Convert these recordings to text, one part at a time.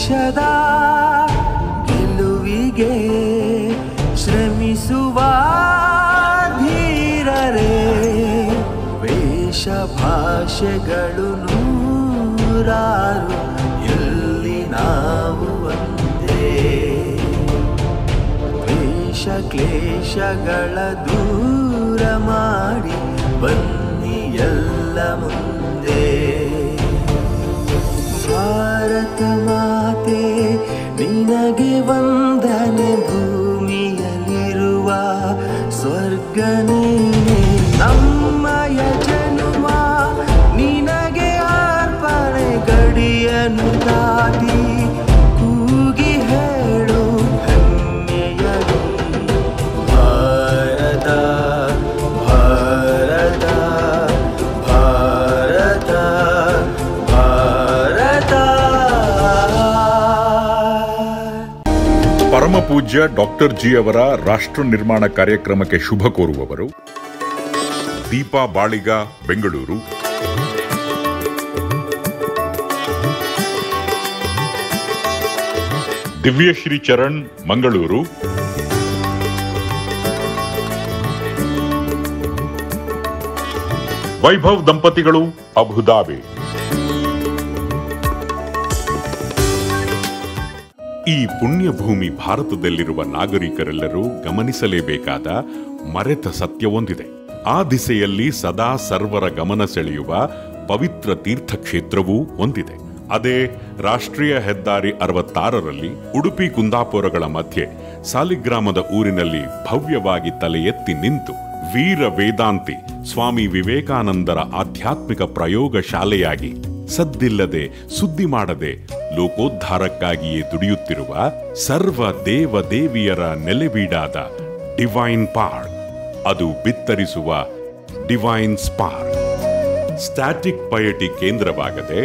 ದೇಶದ ಗೆಲುವಿಗೆ ಶ್ರಮಿಸುವ ಧೀರರೇ. ವೇಷ ಭಾಷೆಗಳು ನೂರಾರು, ಎಲ್ಲಿ ನಾವು ಒಂದೇ. ವೇಷ ಕ್ಲೇಶಗಳ ದೂರ ಮಾಡಿ ಬನ್ನಿ ಎಲ್ಲ ಮುಂದೆ. ಭಾರತ ಮಾತೆ ನಿನಗೆ ವಂದನೆ, ಭೂಮಿಯಲ್ಲಿರುವ ಸ್ವರ್ಗ ನೀನೆ. ನಮ್ಮಯ ಜನುಮ ನಿನಗೆ ಅರ್ಪಣೆ, ಗಡಿಯನ್ನು ದಾಟಿ ಕೂಗಿ ಹೇಳು ಹೆಮ್ಮೆಯಲಿ. ಭಾರತ ಭಾರತ ಭಾರತ ಭಾರತ. ಪರಮ ಪೂಜ್ಯ ಡಾಕ್ಟರ್ ಜಿ ಅವರ ರಾಷ್ಟ್ರ ನಿರ್ಮಾಣ ಕಾರ್ಯಕ್ರಮಕ್ಕೆ ಶುಭ ಕೋರುವವರು ದೀಪಾ ಬಾಳಿಗ, ಬೆಂಗಳೂರು. ದಿವ್ಯಶ್ರೀ ಚರಣ್, ಮಂಗಳೂರು. ವೈಭವ್ ದಂಪತಿಗಳು, ಅಬುಧಾಬಿ. ಈ ಪುಣ್ಯಭೂಮಿ ಭಾರತದಲ್ಲಿರುವ ನಾಗರಿಕರೆಲ್ಲರೂ ಗಮನಿಸಲೇಬೇಕಾದ ಮರೆತ ಸತ್ಯವೊಂದಿದೆ. ಆ ದಿಸೆಯಲ್ಲಿ ಸದಾ ಸರ್ವರ ಗಮನ ಸೆಳೆಯುವ ಪವಿತ್ರ ತೀರ್ಥಕ್ಷೇತ್ರವೂ ಒಂದಿದೆ. ಅದೇ ರಾಷ್ಟ್ರೀಯ ಹೆದ್ದಾರಿ 66ರಲ್ಲಿ ಉಡುಪಿ ಕುಂದಾಪುರಗಳ ಮಧ್ಯೆ ಸಾಲಿಗ್ರಾಮದ ಊರಿನಲ್ಲಿ ಭವ್ಯವಾಗಿ ತಲೆ ಎತ್ತಿ ನಿಂತು ವೀರ ವೇದಾಂತಿ ಸ್ವಾಮಿ ವಿವೇಕಾನಂದರ ಆಧ್ಯಾತ್ಮಿಕ ಪ್ರಯೋಗ ಶಾಲೆಯಾಗಿ ಸದ್ದಿಲ್ಲದೆ ಸುದ್ದಿ ಮಾಡದೆ ಲೋಕೋದ್ಧಾರಕ್ಕಾಗಿಯೇ ದುಡಿಯುತ್ತಿರುವ ಸರ್ವ ದೇವ ದೇವಿಯರ ನೆಲೆಬೀಡಾದ ಡಿವೈನ್ ಪಾರ್ಕ್, ಅದು ಬಿತ್ತರಿಸುವ ಡಿವೈನ್ ಸ್ಪಾರ್ಕ್. ಸ್ಟ್ಯಾಟಿಕ್ ಪಯಟಿ ಕೇಂದ್ರವಾಗದೆ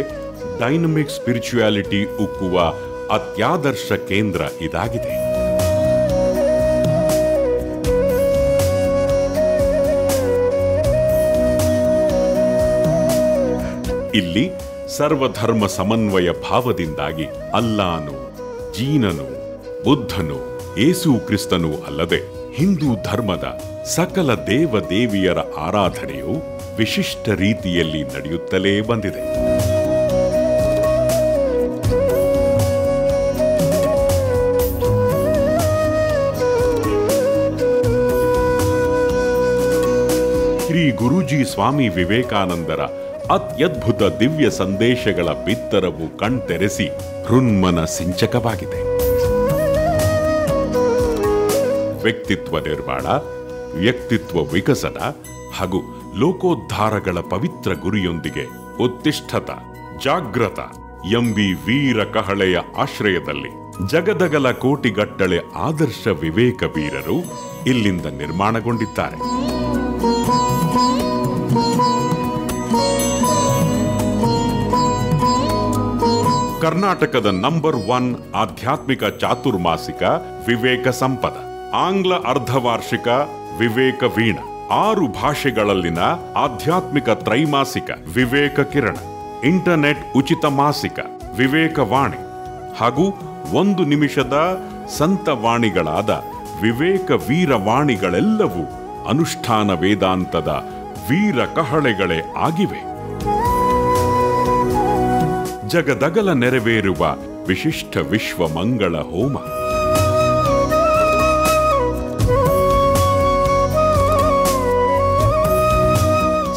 ಡೈನಮಿಕ್ ಸ್ಪಿರಿಚುಯಾಲಿಟಿ ಉಕ್ಕುವ ಅತ್ಯಾದರ್ಶ ಕೇಂದ್ರ ಇದಾಗಿದೆ. ಇಲ್ಲಿ ಸರ್ವಧರ್ಮ ಸಮನ್ವಯ ಭಾವದಿಂದಾಗಿ ಅಲ್ಲಾನು, ಜೀನನು, ಬುದ್ಧನು, ಯೇಸು ಕ್ರಿಸ್ತನೂ ಅಲ್ಲದೆ ಹಿಂದೂ ಧರ್ಮದ ಸಕಲ ದೇವ ದೇವಿಯರ ಆರಾಧನೆಯು ವಿಶಿಷ್ಟ ರೀತಿಯಲ್ಲಿ ನಡೆಯುತ್ತಲೇ ಬಂದಿದೆ. ಶ್ರೀ ಗುರೂಜಿ ಸ್ವಾಮಿ ವಿವೇಕಾನಂದರ ಅತ್ಯದ್ಭುತ ದಿವ್ಯ ಸಂದೇಶಗಳ ಬಿತ್ತರವು ಕಣ್ತೆರೆಸಿ ಹೃನ್ಮನ ಸಿಂಚಕವಾಗಿದೆ. ವ್ಯಕ್ತಿತ್ವ ನಿರ್ಮಾಣ, ವ್ಯಕ್ತಿತ್ವ ವಿಕಸನ ಹಾಗೂ ಲೋಕೋದ್ಧಾರಗಳ ಪವಿತ್ರ ಗುರಿಯೊಂದಿಗೆ ಉತ್ತಿಷ್ಠತ ಜಾಗ್ರತ ಎಂಬಿ ವೀರ ಕಹಳೆಯ ಆಶ್ರಯದಲ್ಲಿ ಜಗದಗಲ ಕೋಟಿಗಟ್ಟಲೆ ಆದರ್ಶ ವಿವೇಕ ವೀರರು ಇಲ್ಲಿಂದ ನಿರ್ಮಾಣಗೊಂಡಿದ್ದಾರೆ. ಕರ್ನಾಟಕದ ನಂಬರ್ 1 ಆಧ್ಯಾತ್ಮಿಕ ಚಾತುರ್ಮಾಸಿಕ ವಿವೇಕ ಸಂಪದ, ಆಂಗ್ಲ ಅರ್ಧವಾರ್ಷಿಕ ವಿವೇಕ ವೀಣ, 6 ಭಾಷೆಗಳಲ್ಲಿನ ಆಧ್ಯಾತ್ಮಿಕ ತ್ರೈಮಾಸಿಕ ವಿವೇಕ ಕಿರಣ, ಇಂಟರ್ನೆಟ್ ಉಚಿತ ಮಾಸಿಕ ವಿವೇಕವಾಣಿ ಹಾಗೂ 1 ನಿಮಿಷದ ಸಂತವಾಣಿಗಳಾದ ವಿವೇಕ ವೀರವಾಣಿಗಳೆಲ್ಲವೂ ಅನುಷ್ಠಾನ ವೇದಾಂತದ ವೀರ ಕಹಳೆಗಳೇ ಆಗಿವೆ. ಜಗದಗಲ ನೆರವೇರುವ ವಿಶಿಷ್ಟ ವಿಶ್ವ ಮಂಗಳ ಹೋಮ,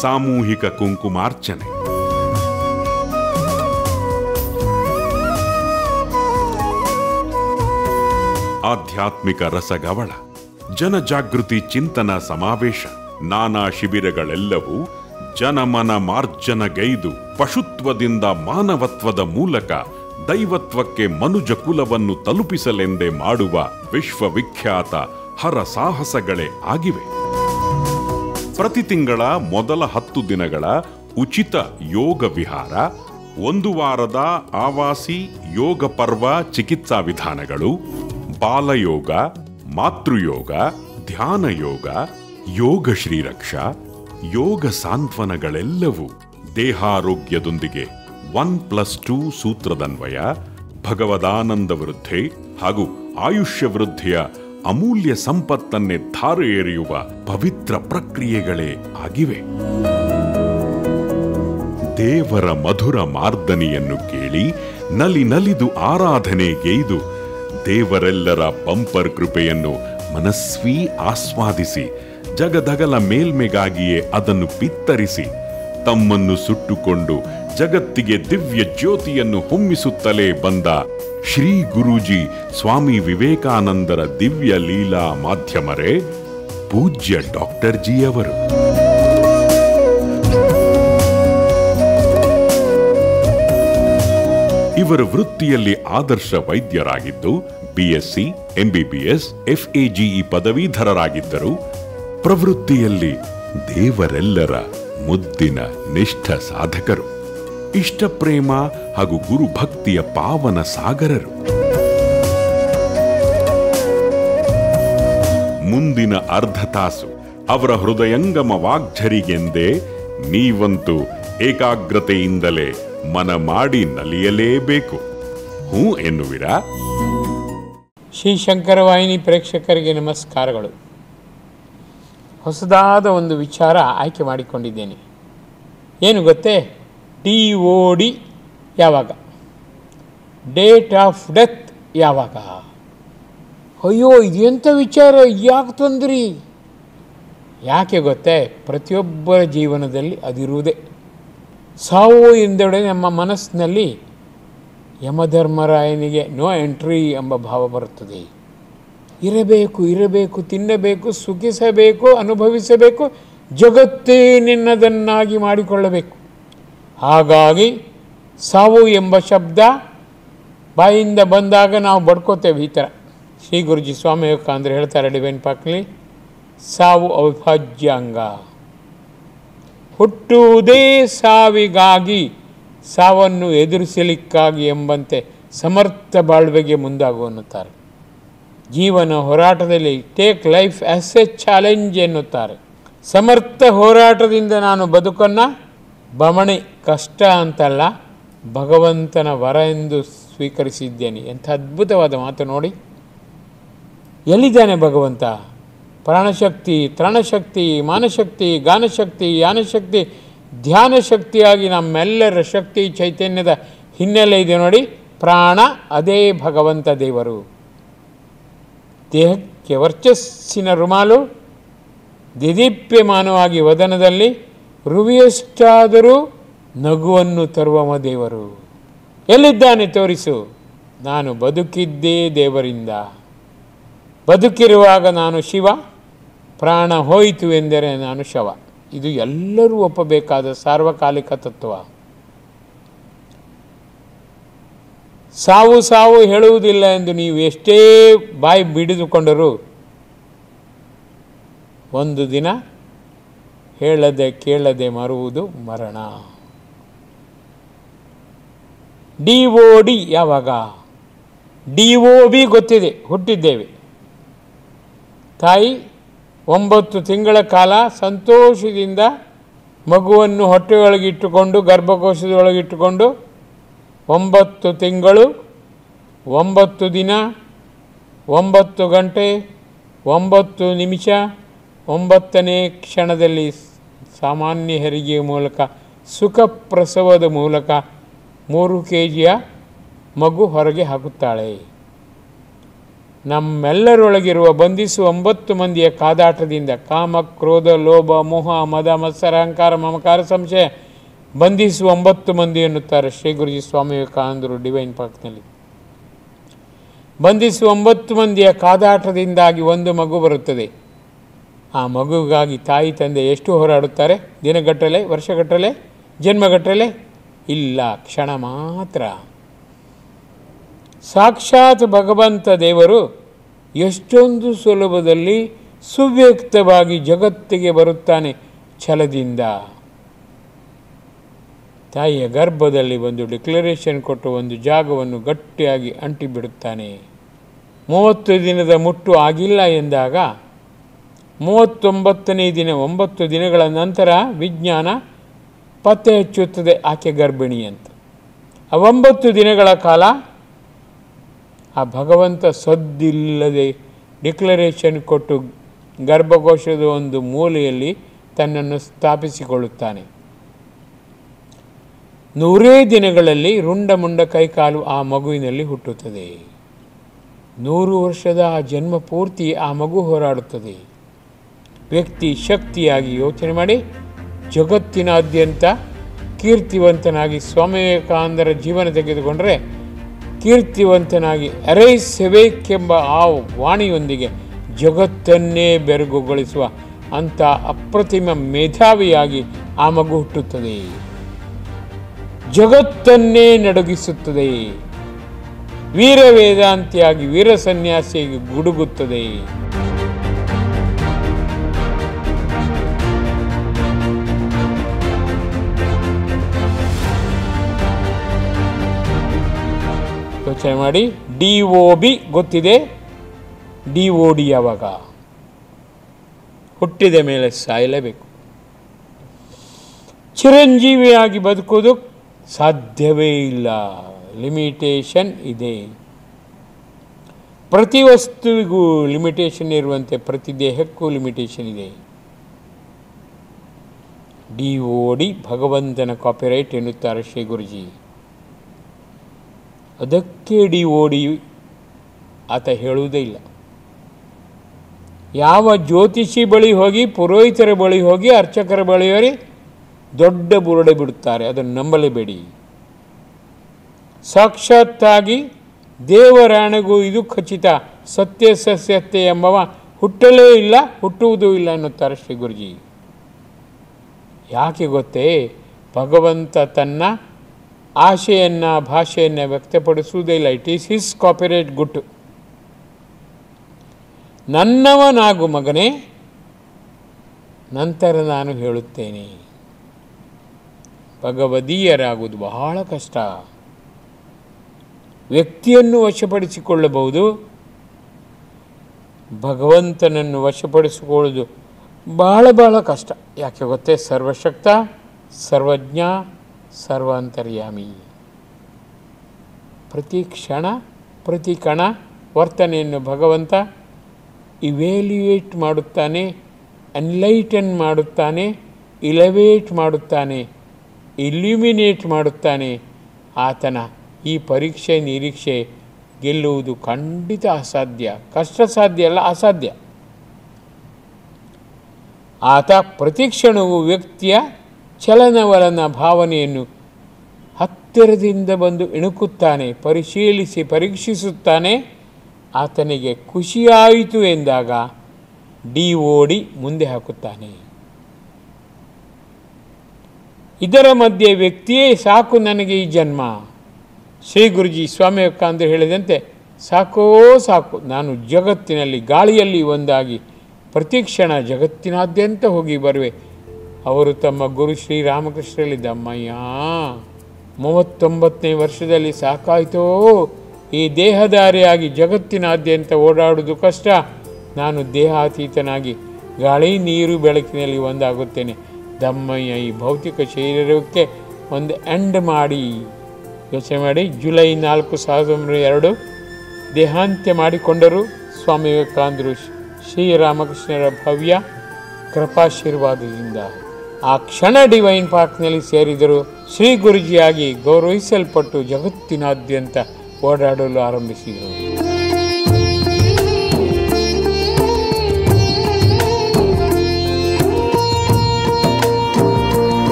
ಸಾಮೂಹಿಕ ಕುಂಕುಮಾರ್ಚನೆ, ಆಧ್ಯಾತ್ಮಿಕ ರಸಗವಳ, ಜನಜಾಗೃತಿ ಚಿಂತನ ಸಮಾವೇಶ, ನಾನಾ ಶಿಬಿರಗಳೆಲ್ಲವೂ ಜನಮನ ಮಾರ್ಜನಗೈದು ಪಶುತ್ವದಿಂದ ಮಾನವತ್ವದ ಮೂಲಕ ದೈವತ್ವಕ್ಕೆ ಮನುಜ ಕುಲವನ್ನು ತಲುಪಿಸಲೆಂದೇ ಮಾಡುವ ವಿಶ್ವವಿಖ್ಯಾತ ಹರ ಸಾಹಸಗಳೇ ಆಗಿವೆ. ಪ್ರತಿ ತಿಂಗಳ ಮೊದಲ 10 ದಿನಗಳ ಉಚಿತ ಯೋಗ ವಿಹಾರ, 1 ವಾರದ ಆವಾಸಿ ಯೋಗ ಪರ್ವ ಚಿಕಿತ್ಸಾ ವಿಧಾನಗಳು, ಬಾಲಯೋಗ, ಮಾತೃಯೋಗ, ಧ್ಯಾನ ಯೋಗ, ಯೋಗ ಶ್ರೀರಕ್ಷಾ, ಯೋಗ ಸಾಂತ್ವನಗಳೆಲ್ಲವೂ ದೇಹಾರೋಗ್ಯದೊಂದಿಗೆ 1+2 ಸೂತ್ರದನ್ವಯ ಭಗವದಾನಂದ ವೃದ್ಧಿ ಹಾಗೂ ಆಯುಷ್ಯ ವೃದ್ಧಿಯ ಅಮೂಲ್ಯ ಸಂಪತ್ತನ್ನೇ ಧಾರೆ ಎರೆಯುವ ಪವಿತ್ರ ಪ್ರಕ್ರಿಯೆಗಳೇ ಆಗಿವೆ. ದೇವರ ಮಧುರ ಮಾರ್ದನಿಯನ್ನು ಕೇಳಿ ನಲಿ ನಲಿದು ಆರಾಧನೆಗೈದು ದೇವರೆಲ್ಲರ ಬಂಪರ್ ಕೃಪೆಯನ್ನು ಮನಸ್ವೀ ಆಸ್ವಾದಿಸಿ ಜಗದಗಲ ಮೇಲ್ಮೆಗಾಗಿಯೇ ಅದನ್ನು ಪಿತ್ತರಿಸಿ ತಮ್ಮನ್ನು ಸುಟ್ಟುಕೊಂಡು ಜಗತ್ತಿಗೆ ದಿವ್ಯ ಜ್ಯೋತಿಯನ್ನು ಹೊಮ್ಮಿಸುತ್ತಲೇ ಬಂದ ಶ್ರೀ ಗುರೂಜಿ ಸ್ವಾಮಿ ವಿವೇಕಾನಂದರ ದಿವ್ಯ ಲೀಲಾ ಮಾಧ್ಯಮರೇ ಪೂಜ್ಯ ಡಾಕ್ಟರ್ ಜಿಯವರು. ಇವರು ವೃತ್ತಿಯಲ್ಲಿ ಆದರ್ಶ ವೈದ್ಯರಾಗಿದ್ದು ಬಿಎಸ್ಸಿ, ಎಂಬಿಬಿಎಸ್, ಎಫ್ಎಜಿಇ ಪದವೀಧರರಾಗಿದ್ದರು. ಪ್ರವೃತ್ತಿಯಲ್ಲಿ ದೇವರೆಲ್ಲರ ಮುದ್ದಿನ ನಿಷ್ಠ ಸಾಧಕರು, ಇಷ್ಟಪ್ರೇಮ ಹಾಗೂ ಗುರುಭಕ್ತಿಯ ಪಾವನ ಸಾಗರರು. ಮುಂದಿನ ಅರ್ಧ ತಾಸು ಅವರ ಹೃದಯಂಗಮ ವಾಗ್ಝರಿಗೆಂದೇ ನೀವಂತೂ ಏಕಾಗ್ರತೆಯಿಂದಲೇ ಮನ ಮಾಡಿ ನಲಿಯಲೇಬೇಕು. ಹೂ ಎನ್ನುವಿರಾ? ಶ್ರೀ ಶಂಕರವಾಹಿನಿ ಪ್ರೇಕ್ಷಕರಿಗೆ ನಮಸ್ಕಾರಗಳು. ಹೊಸದಾದ ಒಂದು ವಿಚಾರ ಆಯ್ಕೆ ಮಾಡಿಕೊಂಡಿದ್ದೇನೆ. ಏನು ಗೊತ್ತೇ? DOD ಯಾವಾಗ, ಡೇಟ್ ಆಫ್ ಡೆತ್ ಯಾವಾಗ? ಅಯ್ಯೋ, ಇದೆಂಥ ವಿಚಾರ, ಯಾಕೆ ತಂದ್ರಿ? ಯಾಕೆ ಗೊತ್ತೇ? ಪ್ರತಿಯೊಬ್ಬರ ಜೀವನದಲ್ಲಿ ಅದಿರುವುದೇ. ಸಾವು ಎಂದೊಡೆ ನಮ್ಮ ಮನಸ್ಸಿನಲ್ಲಿ ಯಮಧರ್ಮರಾಯನಿಗೆ ನೋ ಎಂಟ್ರಿ ಎಂಬ ಭಾವ ಬರುತ್ತದೆ. ಇರಬೇಕು, ತಿನ್ನಬೇಕು, ಸುಖಿಸಬೇಕು, ಅನುಭವಿಸಬೇಕು, ಜಗತ್ತೇ ನಿನ್ನದನ್ನಾಗಿ ಮಾಡಿಕೊಳ್ಳಬೇಕು. ಹಾಗಾಗಿ ಸಾವು ಎಂಬ ಶಬ್ದ ಬಾಯಿಂದ ಬಂದಾಗ ನಾವು ಬಡ್ಕೋತೇವೆ. ಈ ಥರ ಶ್ರೀ ಗುರುಜಿ ಸ್ವಾಮಿ ವಿವೇಕಾನಂದರು ಹೇಳ್ತಾರೆ ಡಿವೈನ್ ಪಾಕ್ನಲ್ಲಿ, ಸಾವು ಅವಿಭಾಜ್ಯ ಅಂಗ. ಹುಟ್ಟುವುದೇ ಸಾವಿಗಾಗಿ, ಸಾವನ್ನು ಎದುರಿಸಲಿಕ್ಕಾಗಿ ಎಂಬಂತೆ ಸಮರ್ಥ ಬಾಳ್ವೆಗೆ ಮುಂದಾಗು ಅನ್ನುತ್ತಾರೆ. ಜೀವನ ಹೋರಾಟದಲ್ಲಿ take life as A challenge ಎನ್ನುತ್ತಾರೆ. ಸಮರ್ಥ ಹೋರಾಟದಿಂದ ನಾನು ಬದುಕನ್ನು ಬಮಣೆ ಕಷ್ಟ ಅಂತಲ್ಲ, ಭಗವಂತನ ವರ ಎಂದು ಸ್ವೀಕರಿಸಿದ್ದೇನೆ. ಎಂಥ ಅದ್ಭುತವಾದ ಮಾತು ನೋಡಿ. ಎಲ್ಲಿದ್ದಾನೆ ಭಗವಂತ? ಪ್ರಾಣಶಕ್ತಿ, ತ್ರಾಣಶಕ್ತಿ, ಮಾನಶಕ್ತಿ, ಗಾನಶಕ್ತಿ, ಯಾನಶಕ್ತಿ, ಧ್ಯಾನ ಶಕ್ತಿಯಾಗಿ ನಮ್ಮೆಲ್ಲರ ಶಕ್ತಿ ಚೈತನ್ಯದ ಹಿನ್ನೆಲೆ ಇದೆ ನೋಡಿ. ಪ್ರಾಣ ಅದೇ ಭಗವಂತ ದೇವರು. ದೇಹಕ್ಕೆ ವರ್ಚಸ್ಸಿನ ರುಮಾಲು, ದಿದೀಪ್ಯಮಾನವಾಗಿ ವದನದಲ್ಲಿ ರುವಿಯಷ್ಟಾದರೂ ನಗುವನ್ನು ತರುವವ ದೇವರು. ಎಲ್ಲಿದ್ದಾನೆ ತೋರಿಸು. ನಾನು ಬದುಕಿದ್ದೇ ದೇವರಿಂದ. ಬದುಕಿರುವಾಗ ನಾನು ಶಿವ, ಪ್ರಾಣ ಹೋಯಿತು ಎಂದರೆ ನಾನು ಶವ. ಇದು ಎಲ್ಲರೂ ಒಪ್ಪಬೇಕಾದ ಸಾರ್ವಕಾಲಿಕ ತತ್ವ. ಸಾವು ಹೇಳುವುದಿಲ್ಲ ಎಂದು ನೀವು ಎಷ್ಟೇ ಬಾಯಿ ಬಿಡಿದುಕೊಂಡರೂ ಒಂದು ದಿನ ಹೇಳದೆ ಕೇಳದೆ ಮರುವುದು ಮರಣ. DOD ಯಾವಾಗ? DOB ಗೊತ್ತಿದೆ, ಹುಟ್ಟಿದ್ದೇವೆ. ತಾಯಿ 9 ತಿಂಗಳ ಕಾಲ ಸಂತೋಷದಿಂದ ಮಗುವನ್ನು ಹೊಟ್ಟೆಯೊಳಗಿಟ್ಟುಕೊಂಡು, ಗರ್ಭಕೋಶದೊಳಗಿಟ್ಟುಕೊಂಡು 9 ತಿಂಗಳು 9 ದಿನ 9 ಗಂಟೆ 9 ನಿಮಿಷ 9ನೇ ಕ್ಷಣದಲ್ಲಿ ಸಾಮಾನ್ಯ ಹೆರಿಗೆಯ ಮೂಲಕ, ಸುಖ ಪ್ರಸವದ ಮೂಲಕ 3 kg ಮಗು ಹೊರಗೆ ಹಾಕುತ್ತಾಳೆ. ನಮ್ಮೆಲ್ಲರೊಳಗಿರುವ ಬಂಧಿಸುವ 9 ಮಂದಿಯ ಕಾದಾಟದಿಂದ ಕಾಮ, ಕ್ರೋಧ, ಲೋಭ, ಮೋಹ, ಮದ, ಮತ್ಸರ, ಅಹಂಕಾರ, ಮಮಕಾರ, ಸಂಶಯ ಬಂಧಿಸುವ 9 ಮಂದಿ ಎನ್ನುತ್ತಾರೆ ಶ್ರೀ ಗುರುಜಿ ಸ್ವಾಮಿ ವಿವೇಕಾನಂದರು ಡಿವೈನ್ ಪಾಕ್ನಲ್ಲಿ. ಬಂಧಿಸುವ 9 ಮಂದಿಯ ಕಾದಾಟದಿಂದಾಗಿ ಒಂದು ಮಗು ಬರುತ್ತದೆ. ಆ ಮಗುವಿಗಾಗಿ ತಾಯಿ ತಂದೆ ಎಷ್ಟು ಹೋರಾಡುತ್ತಾರೆ? ದಿನಗಟ್ಟಲೆ, ವರ್ಷಗಟ್ಟಲೆ, ಜನ್ಮಗಟ್ಟಲೆ? ಇಲ್ಲ, ಕ್ಷಣ ಮಾತ್ರ. ಸಾಕ್ಷಾತ್ ಭಗವಂತ ದೇವರು ಎಷ್ಟೊಂದು ಸುಲಭದಲ್ಲಿ ಸುವ್ಯಕ್ತವಾಗಿ ಜಗತ್ತಿಗೆ ಬರುತ್ತಾನೆ ಛಲದಿಂದ. ತಾಯಿಯ ಗರ್ಭದಲ್ಲಿ ಒಂದು ಡಿಕ್ಲರೇಷನ್ ಕೊಟ್ಟು ಒಂದು ಜಾಗವನ್ನು ಗಟ್ಟಿಯಾಗಿ ಅಂಟಿಬಿಡುತ್ತಾನೆ. 30 ದಿನದ ಮುಟ್ಟು ಆಗಿಲ್ಲ ಎಂದಾಗ 39ನೇ ದಿನ, 9 ದಿನಗಳ ನಂತರ ವಿಜ್ಞಾನ ಪತ್ತೆ ಹಚ್ಚುತ್ತದೆ ಆಕೆ ಗರ್ಭಿಣಿ ಅಂತ. ಆ 9 ದಿನಗಳ ಕಾಲ ಆ ಭಗವಂತ ಸದ್ದಿಲ್ಲದೆ ಡಿಕ್ಲರೇಷನ್ ಕೊಟ್ಟು ಗರ್ಭಕೋಶದ ಒಂದು ಮೂಲೆಯಲ್ಲಿ ತನ್ನನ್ನು ಸ್ಥಾಪಿಸಿಕೊಳ್ಳುತ್ತಾನೆ. 100 ದಿನಗಳಲ್ಲಿ ರುಂಡಮುಂಡ ಕೈಕಾಲು ಆ ಮಗುವಿನಲ್ಲಿ ಹುಟ್ಟುತ್ತದೆ. 100 ವರ್ಷದ ಆ ಜನ್ಮ ಪೂರ್ತಿ ಆ ಮಗು ಹೋರಾಡುತ್ತದೆ. ವ್ಯಕ್ತಿ ಶಕ್ತಿಯಾಗಿ ಯೋಚನೆ ಮಾಡಿ ಜಗತ್ತಿನಾದ್ಯಂತ ಕೀರ್ತಿವಂತನಾಗಿ ಸ್ವಾಮಿ ವಿವೇಕಾನಂದರ ಜೀವನ ತೆಗೆದುಕೊಂಡರೆ ಕೀರ್ತಿವಂತನಾಗಿ ಅರೈಸ್ ಸೆವೇಕ್ ಎಂಬ ಆ ವಾಣಿಯೊಂದಿಗೆ ಜಗತ್ತನ್ನೇ ಬೆರಗುಗೊಳಿಸುವ ಅಂಥ ಅಪ್ರತಿಮ ಮೇಧಾವಿಯಾಗಿ ಆ ಮಗು ಹುಟ್ಟುತ್ತದೆ. ಜಗತ್ತನ್ನೇ ನಡುಗಿಸುತ್ತದೆ. ವೀರ ವೇದಾಂತಿಯಾಗಿ ವೀರ ಸನ್ಯಾಸಿಯಾಗಿ ಗುಡುಗುತ್ತದೆ. ಯೋಚನೆ ಮಾಡಿ, DOB ಗೊತ್ತಿದೆ, DOD ಯಾವಾಗ? ಹುಟ್ಟಿದ ಮೇಲೆ ಸಾಯಲೇಬೇಕು. ಚಿರಂಜೀವಿಯಾಗಿ ಬದುಕೋದು ಸಾಧ್ಯವೇ ಇಲ್ಲ. ಲಿಮಿಟೇಷನ್ ಇದೆ. ಪ್ರತಿ ವಸ್ತುವಿಗೂ ಲಿಮಿಟೇಷನ್ ಇರುವಂತೆ ಪ್ರತಿ ದೇಹಕ್ಕೂ ಲಿಮಿಟೇಷನ್ ಇದೆ. DOD ಭಗವಂತನ ಕಾಪಿರೈಟ್ ಎನ್ನುತ್ತಾರೆ ಶ್ರೀ ಗುರುಜಿ. ಅದಕ್ಕೆ DOD ಆತ ಹೇಳುವುದೇ ಇಲ್ಲ. ಯಾವ ಜ್ಯೋತಿಷಿ ಬಳಿ ಹೋಗಿ, ಪುರೋಹಿತರ ಬಳಿ ಹೋಗಿ, ಅರ್ಚಕರ ಬಳಿ ಹೋಗಿ ದೊಡ್ಡ ಬುರುಡೆ ಬಿಡುತ್ತಾರೆ, ಅದನ್ನು ನಂಬಲೇಬೇಡಿ. ಸಾಕ್ಷಾತ್ತಾಗಿ ದೇವರಾಣೆಗೂ ಇದು ಖಚಿತ, ಸತ್ಯ ಸತ್ಯತೆ ಎಂಬವ ಹುಟ್ಟಲೇ ಇಲ್ಲ, ಹುಟ್ಟುವುದೂ ಇಲ್ಲ ಎನ್ನುತ್ತಾರೆ ಶ್ರೀ ಗುರುಜಿ. ಯಾಕೆ ಗೊತ್ತೇ? ಭಗವಂತ ತನ್ನ ಆಶೆಯನ್ನು ಭಾಷೆಯನ್ನು ವ್ಯಕ್ತಪಡಿಸುವುದೇ ಇಲ್ಲ. ಇಟ್ ಈಸ್ ಹಿಸ್ ಕಾಪಿರೈಟ್ ಗುಟ್ಟು. ನನ್ನವನಾಗು ಮಗನೇ, ನಂತರ ನಾನು ಹೇಳುತ್ತೇನೆ. ಭಗವದೀಯರಾಗುವುದು ಬಹಳ ಕಷ್ಟ. ವ್ಯಕ್ತಿಯನ್ನು ವಶಪಡಿಸಿಕೊಳ್ಳಬಹುದು, ಭಗವಂತನನ್ನು ವಶಪಡಿಸಿಕೊಳ್ಳುವುದು ಬಹಳ ಬಹಳ ಕಷ್ಟ. ಯಾಕೆ ಗೊತ್ತೇ? ಸರ್ವಶಕ್ತ, ಸರ್ವಜ್ಞ, ಸರ್ವಾಂತರ್ಯಾಮಿ. ಪ್ರತಿ ಕ್ಷಣ ಪ್ರತಿ ಕಣ ವರ್ತನೆಯನ್ನು ಭಗವಂತ ಇವ್ಯಾಲ್ಯುಯೇಟ್ ಮಾಡುತ್ತಾನೆ, ಎನ್ಲೈಟನ್ ಮಾಡುತ್ತಾನೆ, ಇಲವೇಟ್ ಮಾಡುತ್ತಾನೆ, ಇಲ್ಯುಮಿನೇಟ್ ಮಾಡುತ್ತಾನೆ. ಆತನ ಈ ಪರೀಕ್ಷೆ ನಿರೀಕ್ಷೆ ಗೆಲ್ಲುವುದು ಖಂಡಿತ ಅಸಾಧ್ಯ. ಕಷ್ಟ ಸಾಧ್ಯ ಅಲ್ಲ, ಅಸಾಧ್ಯ. ಆತ ಪ್ರತಿಕ್ಷಣವು ವ್ಯಕ್ತಿಯ ಚಲನವಲನ ಭಾವನೆಯನ್ನು ಹತ್ತಿರದಿಂದ ಬಂದು ಇಣುಕುತ್ತಾನೆ, ಪರಿಶೀಲಿಸಿ ಪರೀಕ್ಷಿಸುತ್ತಾನೆ. ಆತನಿಗೆ ಖುಷಿಯಾಯಿತು ಎಂದಾಗ DOD ಮುಂದೆ ಹಾಕುತ್ತಾನೆ. ಇದರ ಮಧ್ಯೆ ವ್ಯಕ್ತಿಯೇ ಸಾಕು ನನಗೆ ಈ ಜನ್ಮ. ಶ್ರೀ ಗುರುಜಿ ಸ್ವಾಮಿ ವಿವೇಕಾನಂದರು ಹೇಳಿದಂತೆ, ಸಾಕೋ ಸಾಕು, ನಾನು ಜಗತ್ತಿನಲ್ಲಿ ಗಾಳಿಯಲ್ಲಿ ಒಂದಾಗಿ ಪ್ರತಿಕ್ಷಣ ಜಗತ್ತಿನಾದ್ಯಂತ ಹೋಗಿ ಬರುವೆ. ಅವರು ತಮ್ಮ ಗುರು ಶ್ರೀರಾಮಕೃಷ್ಣರಲ್ಲಿ, ಅಮ್ಮಯ್ಯ 39ನೇ ವರ್ಷದಲ್ಲಿ ಸಾಕಾಯಿತೋ, ಈ ದೇಹಧಾರಿಯಾಗಿ ಜಗತ್ತಿನಾದ್ಯಂತ ಓಡಾಡುವುದು ಕಷ್ಟ, ನಾನು ದೇಹಾತೀತನಾಗಿ ಗಾಳಿ ನೀರು ಬೆಳಕಿನಲ್ಲಿ ಒಂದಾಗುತ್ತೇನೆ. ದಮ್ಮಯ್ಯ ಈ ಭೌತಿಕ ಶರೀರಕ್ಕೆ ಒಂದು ಎಂಡ್ ಮಾಡಿ. ಯೋಚನೆ ಮಾಡಿ, ಜುಲೈ 4, 1902 ದೇಹಾಂತ್ಯ ಮಾಡಿಕೊಂಡರು ಸ್ವಾಮಿ ವಿವೇಕಾನಂದರು ಶ್ರೀರಾಮಕೃಷ್ಣರ ಭವ್ಯ ಕೃಪಾಶೀರ್ವಾದದಿಂದ. ಆ ಕ್ಷಣ ಡಿವೈನ್ ಪಾರ್ಕ್ನಲ್ಲಿ ಸೇರಿದರು. ಶ್ರೀ ಗುರುಜಿಯಾಗಿ ಗೌರವಿಸಲ್ಪಟ್ಟು ಜಗತ್ತಿನಾದ್ಯಂತ ಓಡಾಡಲು ಆರಂಭಿಸಿದರು.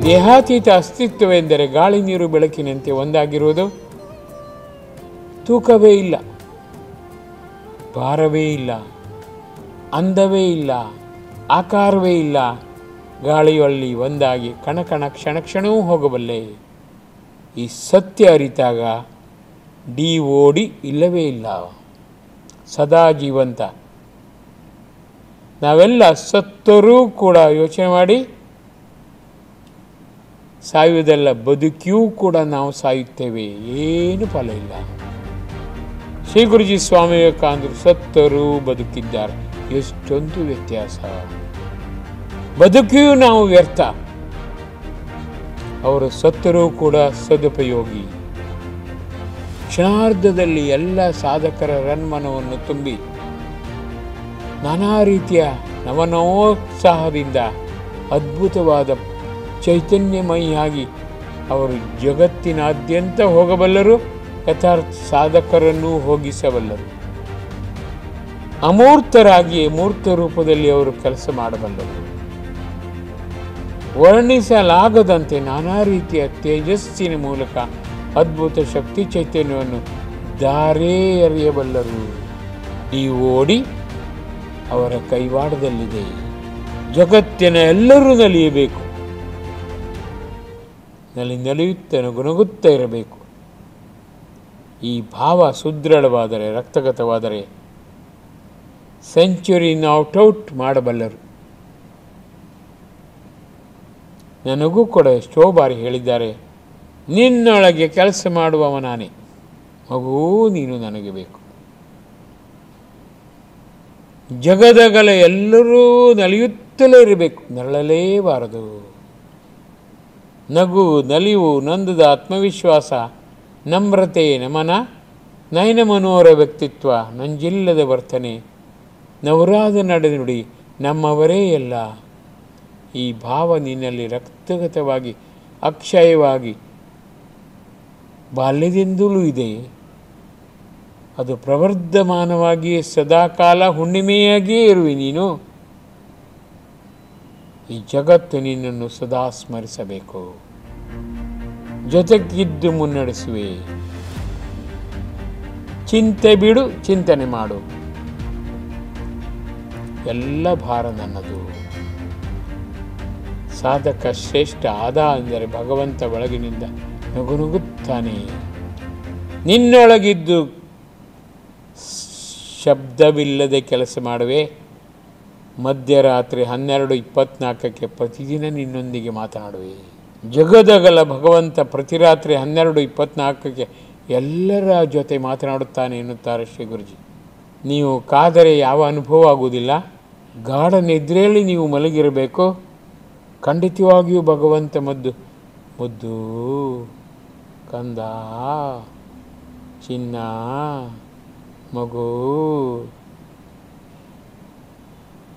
ದೇಹಾತೀತ ಅಸ್ತಿತ್ವವೆಂದರೆ ಗಾಳಿ ನೀರು ಬೆಳಕಿನಂತೆ ಒಂದಾಗಿರುವುದು. ತೂಕವೇ ಇಲ್ಲ, ಭಾರವೇ ಇಲ್ಲ, ಅಂದವೇ ಇಲ್ಲ, ಆಕಾರವೇ ಇಲ್ಲ. ಗಾಳಿಯಲ್ಲಿ ಒಂದಾಗಿ ಕಣಕಣ ಕ್ಷಣ ಕ್ಷಣವೂ ಹೋಗಬಲ್ಲೆ. ಈ ಸತ್ಯ ಅರಿತಾಗ DOD ಇಲ್ಲವೇ ಇಲ್ಲ, ಸದಾ ಜೀವಂತ. ನಾವೆಲ್ಲ ಸತ್ತರೂ ಕೂಡ ಯೋಚನೆ ಮಾಡಿ, ಸಾಯುವುದಲ್ಲ, ಬದುಕಿಯೂ ಕೂಡ ನಾವು ಸಾಯುತ್ತೇವೆ, ಏನು ಫಲ ಇಲ್ಲ. ಶ್ರೀ ಗುರುಜಿ ಸ್ವಾಮಿ ವಿವೇಕಾನಂದರು ಸತ್ತರೂ ಬದುಕಿದ್ದಾರೆ, ಎಷ್ಟೊಂದು ವ್ಯತ್ಯಾಸ. ಬದುಕಿಯೂ ನಾವು ವ್ಯರ್ಥ, ಅವರು ಸತ್ತರೂ ಕೂಡ ಸದುಪಯೋಗಿ. ಕ್ಷಣಾರ್ಧದಲ್ಲಿ ಎಲ್ಲ ಸಾಧಕರ ರನ್ಮನವನ್ನು ತುಂಬಿ ನಾನಾ ರೀತಿಯ ನವನವೋತ್ಸಾಹದಿಂದ ಅದ್ಭುತವಾದ ಚೈತನ್ಯಮಯಿಯಾಗಿ ಅವರು ಜಗತ್ತಿನಾದ್ಯಂತ ಹೋಗಬಲ್ಲರು, ಯಥಾರ್ಥ ಸಾಧಕರನ್ನೂ ಹೋಗಿಸಬಲ್ಲರು. ಅಮೂರ್ತರಾಗಿ ಮೂರ್ತ ರೂಪದಲ್ಲಿ ಅವರು ಕೆಲಸ ಮಾಡಬಲ್ಲರು. ವರ್ಣಿಸಲಾಗದಂತೆ ನಾನಾ ರೀತಿಯ ತೇಜಸ್ಸಿನ ಮೂಲಕ ಅದ್ಭುತ ಶಕ್ತಿ ಚೈತನ್ಯವನ್ನು ಧಾರೆ ಎರೆಯಬಲ್ಲರು. ಈ ಓಡಿ ಅವರ ಕೈವಾಡದಲ್ಲಿದೆ. ಜಗತ್ತಿನ ಎಲ್ಲರೂ ನಲಿಯಬೇಕು, ನಲಿಯುತ್ತ ನಗುನಗುತ್ತಾ ಇರಬೇಕು. ಈ ಭಾವ ಸುದೃಢವಾದರೆ, ರಕ್ತಗತವಾದರೆ ಸೆಂಚುರಿ ಔಟ್ ಮಾಡಬಲ್ಲರು. ನನಗೂ ಕೂಡ ಎಷ್ಟೋ ಬಾರಿ ಹೇಳಿದ್ದಾರೆ, ನಿನ್ನೊಳಗೆ ಕೆಲಸ ಮಾಡುವವ ನಾನೇ, ಮಗು ನೀನು ನನಗೆ ಬೇಕು. ಜಗದಗಲ ಎಲ್ಲರೂ ನಲಿಯುತ್ತಲೇ ಇರಬೇಕು, ನರಳಲೇಬಾರದು. ನಗು, ನಲಿವು, ನಂದದ ಆತ್ಮವಿಶ್ವಾಸ, ನಮ್ರತೆ, ನಮನ, ನಯನ ಮನೋಹರ ವ್ಯಕ್ತಿತ್ವ, ನಂಜಿಲ್ಲದ ವರ್ತನೆ, ನವರಾದ ನಡೆನುಡಿ, ನಮ್ಮವರೇ ಎಲ್ಲ. ಈ ಭಾವ ನಿನ್ನಲ್ಲಿ ರಕ್ತಗತವಾಗಿ ಅಕ್ಷಯವಾಗಿ ಬಾಲ್ಯದಿಂದಲೂ ಇದೆ. ಅದು ಪ್ರವರ್ಧಮಾನವಾಗಿ ಸದಾಕಾಲ ಹುಣ್ಣಿಮೆಯಾಗಿಯೇ ಇರುವೆ ನೀನು. ಈ ಜಗತ್ತು ನಿನ್ನನ್ನು ಸದಾ ಸ್ಮರಿಸಬೇಕು. ಜೊತೆಗಿದ್ದು ಮುನ್ನಡೆಸುವೆ. ಚಿಂತೆ ಬಿಡು, ಚಿಂತನೆ ಮಾಡು. ಎಲ್ಲ ಭಾರ ನನ್ನದು. ಸಾಧಕ ಶ್ರೇಷ್ಠ ಆದ ಅಂದರೆ ಭಗವಂತ ಒಳಗಿನಿಂದ ನಗುನುಗುತ್ತಾನೆ. ನಿನ್ನೊಳಗಿದ್ದು ಶಬ್ದವಿಲ್ಲದೆ ಕೆಲಸ ಮಾಡುವೆ. ಮಧ್ಯರಾತ್ರಿ 12:24 ಪ್ರತಿದಿನ ನಿನ್ನೊಂದಿಗೆ ಮಾತನಾಡುವೆ. ಜಗದಗಲ ಭಗವಂತ ಪ್ರತಿ ರಾತ್ರಿ 12:24 ಎಲ್ಲರ ಜೊತೆ ಮಾತನಾಡುತ್ತಾನೆ ಎನ್ನುತ್ತಾರೆ ಶ್ರೀ ಗುರುಜಿ. ನೀವು ಕಾದರೆ ಯಾವ ಅನುಭವ ಆಗುವುದಿಲ್ಲ. ಗಾಢ ನಿದ್ರೆಯಲ್ಲಿ ನೀವು ಮಲಗಿರಬೇಕು. ಖಂಡಿತವಾಗಿಯೂ ಭಗವಂತ ಮುದ್ದು ಕಂದ, ಚಿನ್ನ, ಮಗು.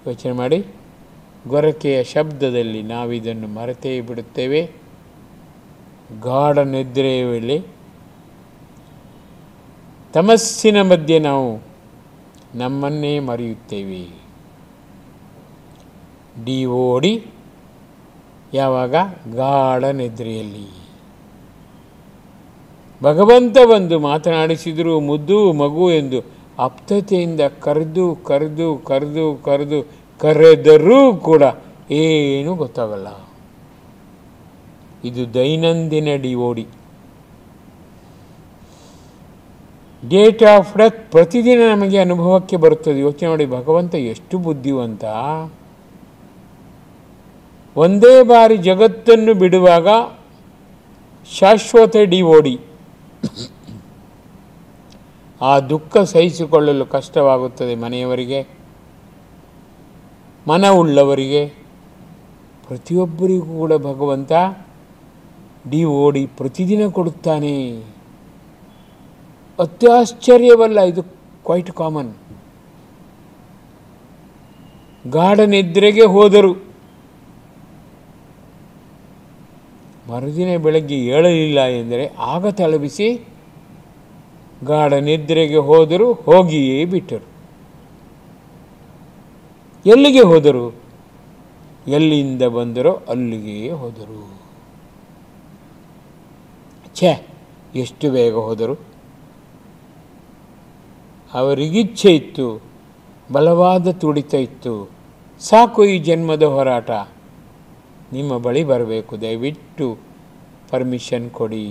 ಯೋಚನೆ ಮಾಡಿ, ಗೊರಕೆಯ ಶಬ್ದದಲ್ಲಿ ನಾವಿದನ್ನು ಮರೆತೇ ಬಿಡುತ್ತೇವೆ. ಗಾಢ ನಿದ್ರೆಯಲ್ಲಿ ತಮಸ್ಸಿನ ಮಧ್ಯೆ ನಾವು ನಮ್ಮನ್ನೇ ಮರೆಯುತ್ತೇವೆ. ಡಿ ಯಾವಾಗ? ಗಾಢ ನಿದ್ರೆಯಲ್ಲಿ. ಭಗವಂತ ಬಂದು ಮಾತನಾಡಿಸಿದರೂ ಮುದ್ದು ಮಗು ಎಂದು ಆಪ್ತತೆಯಿಂದ ಕರೆದರೂ ಕೂಡ ಏನೂ ಗೊತ್ತಾಗಲ್ಲ. ಇದು ದೈನಂದಿನ ಡಿ. ಡೇಟ್ ಆಫ್ ಡೆತ್ ಪ್ರತಿದಿನ ನಮಗೆ ಅನುಭವಕ್ಕೆ ಬರುತ್ತದೆ. ಯೋಚನೆ ಮಾಡಿ, ಭಗವಂತ ಎಷ್ಟು ಬುದ್ಧಿವಂತ. ಒಂದೇ ಬಾರಿ ಜಗತ್ತನ್ನು ಬಿಡುವಾಗ ಶಾಶ್ವತ ಡಿ. ಆ ದುಃಖ ಸಹಿಸಿಕೊಳ್ಳಲು ಕಷ್ಟವಾಗುತ್ತದೆ ಮನೆಯವರಿಗೆ, ಮನವುಳ್ಳವರಿಗೆ. ಪ್ರತಿಯೊಬ್ಬರಿಗೂ ಕೂಡ ಭಗವಂತ ಡಿ ಪ್ರತಿದಿನ ಕೊಡುತ್ತಾನೆ. ಅತ್ಯಾಶ್ಚರ್ಯವಲ್ಲ, ಇದು ಕ್ವೈಟ್ ಕಾಮನ್. ಗಾಢ ನಿದ್ರೆಗೆ ಹೋದರು, ಮರುದಿನ ಬೆಳಗ್ಗೆ ಏಳಲಿಲ್ಲ ಎಂದರೆ ಆಗ ತಲುಪಿಸಿ ಗಾಢ ನಿದ್ರೆಗೆ ಹೋದರು, ಹೋಗಿಯೇ ಬಿಟ್ಟರು. ಎಲ್ಲಿಗೆ ಹೋದರು? ಎಲ್ಲಿಂದ ಬಂದರೋ ಅಲ್ಲಿಗೆ ಹೋದರು. ಎಷ್ಟು ಬೇಗ ಹೋದರು. ಅವರಿಗಿಚ್ಛೆ ಇತ್ತು, ಬಲವಾದ ತುಡಿತ ಇತ್ತು. ಸಾಕು ಈ ಜನ್ಮದ ಹೋರಾಟ, ನಿಮ್ಮ ಬಳಿ ಬರಬೇಕು, ದಯವಿಟ್ಟು ಪರ್ಮಿಷನ್ ಕೊಡಿ,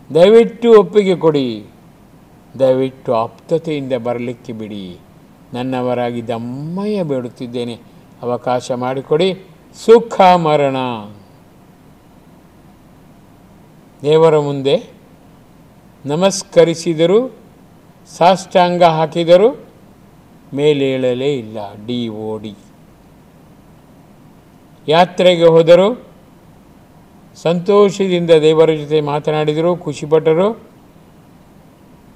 ದಯವಿಟ್ಟು ಒಪ್ಪಿಗೆ ಕೊಡಿ, ದಯವಿಟ್ಟು ಆಪ್ತತೆಯಿಂದ ಬರಲಿಕ್ಕೆ ಬಿಡಿ, ನನ್ನವರಾಗಿ ದಮ್ಮಯ್ಯ ಬೇಡುತ್ತಿದ್ದೇನೆ, ಅವಕಾಶ ಮಾಡಿಕೊಡಿ. ಸುಖ ಮರಣ ದೇವರ ಮುಂದೆ ನಮಸ್ಕರಿಸಿದರು, ಸಾಷ್ಟಾಂಗ ಹಾಕಿದರು, ಮೇಲೇಳಲೇ ಇಲ್ಲ. DOD. ಯಾತ್ರೆಗೆ ಹೋದರು, ಸಂತೋಷದಿಂದ ದೇವರ ಜೊತೆ ಮಾತನಾಡಿದರು, ಖುಷಿಪಟ್ಟರು.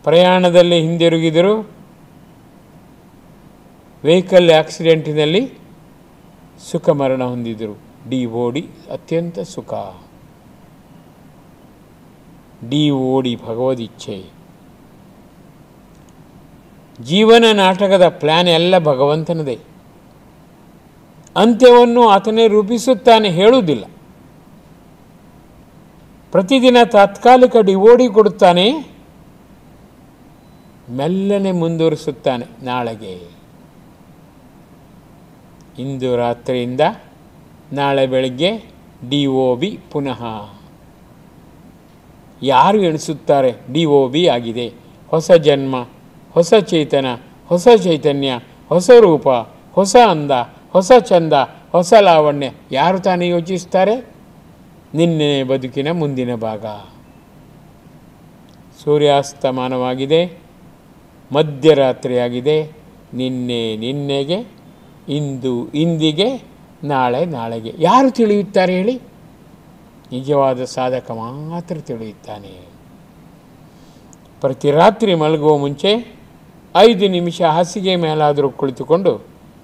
ಪ್ರಯಾಣದಲ್ಲಿ ಹಿಂದಿರುಗಿದರು. ವೆಹಿಕಲ್ ಆಕ್ಸಿಡೆಂಟಿನಲ್ಲಿ ಸುಖ ಮರಣ ಹೊಂದಿದರು. DOD ಅತ್ಯಂತ ಸುಖ. DOD ಭಗವದಿಚ್ಛೆ. ಜೀವನ ನಾಟಕದ ಪ್ಲ್ಯಾನ್ ಎಲ್ಲ ಭಗವಂತನದೇ. ಅಂತ್ಯವನ್ನು ಆತನೇ ರೂಪಿಸುತ್ತಾನೆ, ಹೇಳುವುದಿಲ್ಲ. ಪ್ರತಿದಿನ ತಾತ್ಕಾಲಿಕ DOD ಕೊಡುತ್ತಾನೆ, ಮೆಲ್ಲನೆ ಮುಂದುವರಿಸುತ್ತಾನೆ ನಾಳೆಗೆ. ಇಂದು ರಾತ್ರಿಯಿಂದ ನಾಳೆ ಬೆಳಗ್ಗೆ DOB ಪುನಃ. ಯಾರು ಎಣಿಸುತ್ತಾರೆ DOB ಆಗಿದೆ, ಹೊಸ ಜನ್ಮ, ಹೊಸ ಚೇತನ, ಹೊಸ ಚೈತನ್ಯ, ಹೊಸ ರೂಪ, ಹೊಸ ಅಂದ, ಹೊಸ ಚಂದ, ಹೊಸ ಲಾವಣ್ಯ, ಯಾರು ತಾನೇ ಯೋಚಿಸ್ತಾರೆ? ನಿನ್ನೆ ಬದುಕಿನ ಮುಂದಿನ ಭಾಗ. ಸೂರ್ಯಾಸ್ತಮಾನವಾಗಿದೆ, ಮಧ್ಯರಾತ್ರಿಯಾಗಿದೆ. ನಿನ್ನೆಗೆ, ಇಂದಿಗೆ, ನಾಳೆಗೆ. ಯಾರು ತಿಳಿಯುತ್ತಾರೆ ಹೇಳಿ? ನಿಜವಾದ ಸಾಧಕ ಮಾತ್ರ ತಿಳಿಯುತ್ತಾನೆ. ಪ್ರತಿ ರಾತ್ರಿ ಮಲಗುವ ಮುಂಚೆ 5 ನಿಮಿಷ ಹಾಸಿಗೆ ಮೇಲಾದರೂ ಕುಳಿತುಕೊಂಡು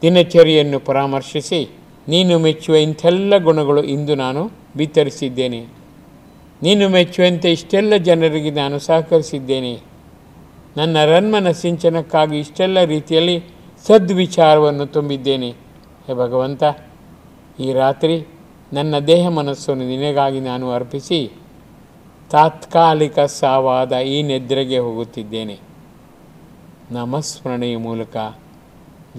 ದಿನಚರಿಯನ್ನು ಪರಾಮರ್ಶಿಸಿ, ನೀನು ಮೆಚ್ಚುವ ಇಂಥೆಲ್ಲ ಗುಣಗಳು ಇಂದು ನಾನು ಬಿತ್ತರಿಸಿದ್ದೇನೆ, ನೀನು ಮೆಚ್ಚುವಂತೆ ಇಷ್ಟೆಲ್ಲ ಜನರಿಗೆ ನಾನು ಸಹಕರಿಸಿದ್ದೇನೆ, ನನ್ನ ರನ್ಮನ ಸಿಂಚನಕ್ಕಾಗಿ ಇಷ್ಟೆಲ್ಲ ರೀತಿಯಲ್ಲಿ ಸದ್ವಿಚಾರವನ್ನು ತುಂಬಿದ್ದೇನೆ. ಹೇ ಭಗವಂತ, ಈ ರಾತ್ರಿ ನನ್ನ ದೇಹ ಮನಸ್ಸನ್ನು ನಿನಗಾಗಿ ನಾನು ಅರ್ಪಿಸಿ ತಾತ್ಕಾಲಿಕ ಸಾವಾದ ಈ ನಿದ್ರೆಗೆ ಹೋಗುತ್ತಿದ್ದೇನೆ. ನಾಮಸ್ಮರಣೆಯ ಮೂಲಕ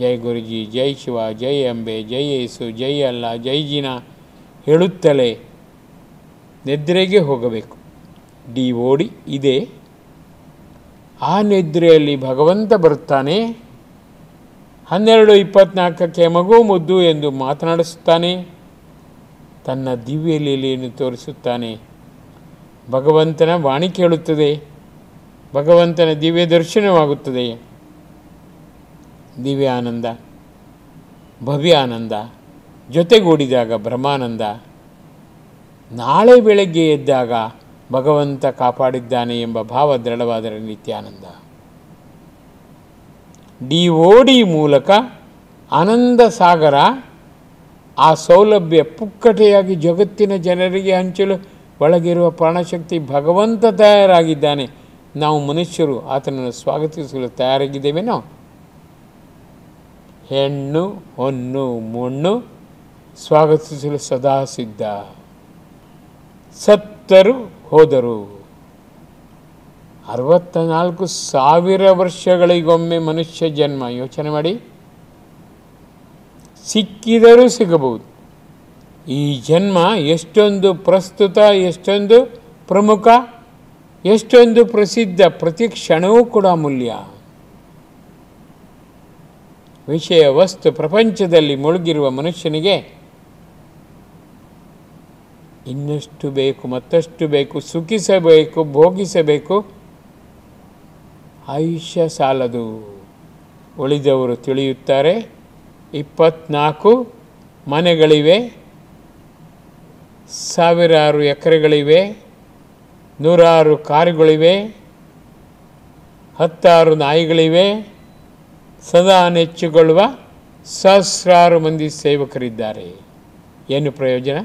ಜೈ ಗುರುಜಿ, ಜೈ ಶಿವ, ಜೈ ಅಂಬೆ, ಜೈ ಯೇಸು, ಜೈ ಅಲ್ಲ, ಜೈ ಜಿನ ಹೇಳುತ್ತಲೇ ನಿದ್ರೆಗೆ ಹೋಗಬೇಕು. DOD ಇದೆ. ಆ ನಿದ್ರೆಯಲ್ಲಿ ಭಗವಂತ ಬರುತ್ತಾನೆ. 12:24ಕ್ಕೆ ಮಗು ಮುದ್ದು ಎಂದು ಮಾತನಾಡಿಸುತ್ತಾನೆ. ತನ್ನ ದಿವ್ಯ ಲೀಲೆಯನ್ನು ತೋರಿಸುತ್ತಾನೆ. ಭಗವಂತನ ವಾಣಿ ಕೇಳುತ್ತದೆ, ಭಗವಂತನ ದಿವ್ಯ ದರ್ಶನವಾಗುತ್ತದೆ. ದಿವ್ಯ ಆನಂದ, ಭವ್ಯ ಆನಂದ, ಜೊತೆಗೂಡಿದಾಗ ಬ್ರಹ್ಮಾನಂದ. ನಾಳೆ ಬೆಳಗ್ಗೆ ಎದ್ದಾಗ ಭಗವಂತ ಕಾಪಾಡಿದ್ದಾನೆ ಎಂಬ ಭಾವ ದೃಢವಾದರೆ ನಿತ್ಯಾನಂದ. DOD ಮೂಲಕ ಆನಂದ ಸಾಗರ, ಆ ಸೌಲಭ್ಯ ಪುಕ್ಕಟೆಯಾಗಿ ಜಗತ್ತಿನ ಜನರಿಗೆ ಹಂಚಲು ಒಳಗಿರುವ ಪ್ರಾಣಶಕ್ತಿ ಭಗವಂತ ತಯಾರಾಗಿದ್ದಾನೆ. ನಾವು ಮನುಷ್ಯರು ಆತನನ್ನು ಸ್ವಾಗತಿಸಲು ತಯಾರಾಗಿದ್ದೇವೇನೋ? ಹೆಣ್ಣು ಹೊನ್ನು ಮಣ್ಣು ಸ್ವಾಗತಿಸಲು ಸದಾ ಸಿದ್ಧ. ಸತ್ತರು ಹೋದರು. 64,000 ವರ್ಷಗಳಿಗೊಮ್ಮೆ ಮನುಷ್ಯ ಜನ್ಮ. ಯೋಚನೆ ಮಾಡಿ. ಸಿಕ್ಕಿದರೂ ಸಿಗಬಹುದು. ಈ ಜನ್ಮ ಎಷ್ಟೊಂದು ಪ್ರಸ್ತುತ, ಎಷ್ಟೊಂದು ಪ್ರಮುಖ, ಎಷ್ಟೊಂದು ಪ್ರಸಿದ್ಧ. ಪ್ರತಿ ಕ್ಷಣವೂ ಕೂಡ ಅಮೂಲ್ಯ. ವಿಷಯ ವಸ್ತು ಪ್ರಪಂಚದಲ್ಲಿ ಮುಳುಗಿರುವ ಮನುಷ್ಯನಿಗೆ ಇನ್ನಷ್ಟು ಬೇಕು, ಮತ್ತಷ್ಟು ಬೇಕು, ಸುಖಿಸಬೇಕು, ಭೋಗಿಸಬೇಕು. ಆಯುಷ್ಯ ಸಾಲದು. ಉಳಿದವರು ತಿಳಿಯುತ್ತಾರೆ. 24 ಮನೆಗಳಿವೆ, 1000 ಎಕರೆಗಳಿವೆ, 100 ಕಾರುಗಳಿವೆ, 10 ನಾಯಿಗಳಿವೆ, ಸದಾ ನೆಚ್ಚುಗೊಳ್ಳುವ ಸಹಸ್ರಾರು ಮಂದಿ ಸೇವಕರಿದ್ದಾರೆ. ಏನು ಪ್ರಯೋಜನ?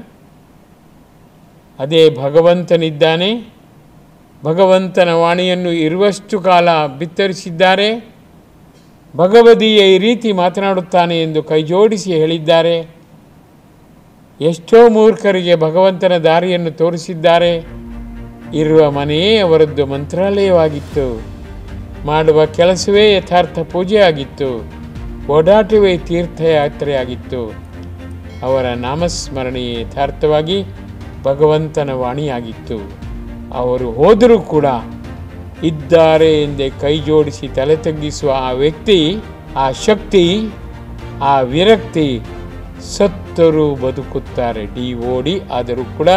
ಅದೇ ಭಗವಂತನಿದ್ದಾನೆ. ಭಗವಂತನ ವಾಣಿಯನ್ನು ಇರುವಷ್ಟು ಕಾಲ ಬಿತ್ತರಿಸಿದ್ದಾರೆ. ಭಗವದೀಯ ಈ ರೀತಿ ಮಾತನಾಡುತ್ತಾನೆ ಎಂದು ಕೈಜೋಡಿಸಿ ಹೇಳಿದ್ದಾರೆ. ಎಷ್ಟೋ ಮೂರ್ಖರಿಗೆ ಭಗವಂತನ ದಾರಿಯನ್ನು ತೋರಿಸಿದ್ದಾರೆ. ಇರುವ ಮನೆಯೇ ಅವರದ್ದು ಮಂತ್ರಾಲಯವಾಗಿತ್ತು. ಮಾಡುವ ಕೆಲಸವೇ ಯಥಾರ್ಥ ಪೂಜೆಯಾಗಿತ್ತು. ಓಡಾಟವೇ ತೀರ್ಥಯಾತ್ರೆಯಾಗಿತ್ತು. ಅವರ ನಾಮಸ್ಮರಣೆಯೇ ಯಥಾರ್ಥವಾಗಿ ಭಗವಂತನ ವಾಣಿಯಾಗಿತ್ತು. ಅವರು ಹೋದರೂ ಕೂಡ ಇದ್ದಾರೆ ಎಂದೇ ಕೈ ಜೋಡಿಸಿ ತಲೆ ತಗ್ಗಿಸುವ ಆ ವ್ಯಕ್ತಿ, ಆ ಶಕ್ತಿ, ಆ ವಿರಕ್ತಿ ಸತ್ತರೂ ಬದುಕುತ್ತಾರೆ. DOD ಆದರೂ ಕೂಡ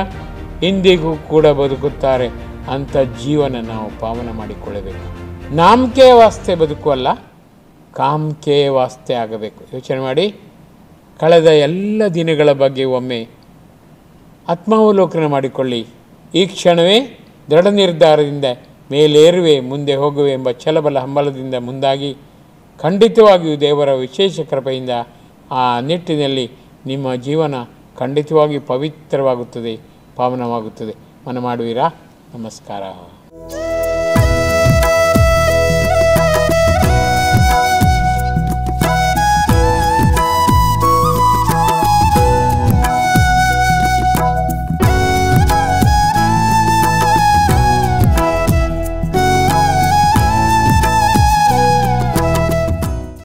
ಇಂದಿಗೂ ಕೂಡ ಬದುಕುತ್ತಾರೆ. ಅಂಥ ಜೀವನ ನಾವು ಪಾವನ ಮಾಡಿಕೊಳ್ಳಬೇಕು. ನಾಮಕೆ ವಾಸ್ತೆ ಬದುಕುವಲ್ಲ, ಕಾಮಕೆ ವಾಸ್ತೆ ಆಗಬೇಕು. ಯೋಚನೆ ಮಾಡಿ, ಕಳೆದ ಎಲ್ಲ ದಿನಗಳ ಬಗ್ಗೆ ಒಮ್ಮೆ ಆತ್ಮಾವಲೋಕನ ಮಾಡಿಕೊಳ್ಳಿ. ಈ ಕ್ಷಣವೇ ದೃಢ ನಿರ್ಧಾರದಿಂದ ಮೇಲೇರುವೆ, ಮುಂದೆ ಹೋಗುವೆ ಎಂಬ ಛಲಬಲ ಹಂಬಲದಿಂದ ಮುಂದಾಗಿ ಖಂಡಿತವಾಗಿಯೂ ದೇವರ ವಿಶೇಷ ಕೃಪೆಯಿಂದ ಆ ನಿಟ್ಟಿನಲ್ಲಿ ನಿಮ್ಮ ಜೀವನ ಖಂಡಿತವಾಗಿಯೂ ಪವಿತ್ರವಾಗುತ್ತದೆ, ಪಾವನವಾಗುತ್ತದೆ. ಮನ ಮಾಡುವಿರಾ? ನಮಸ್ಕಾರ.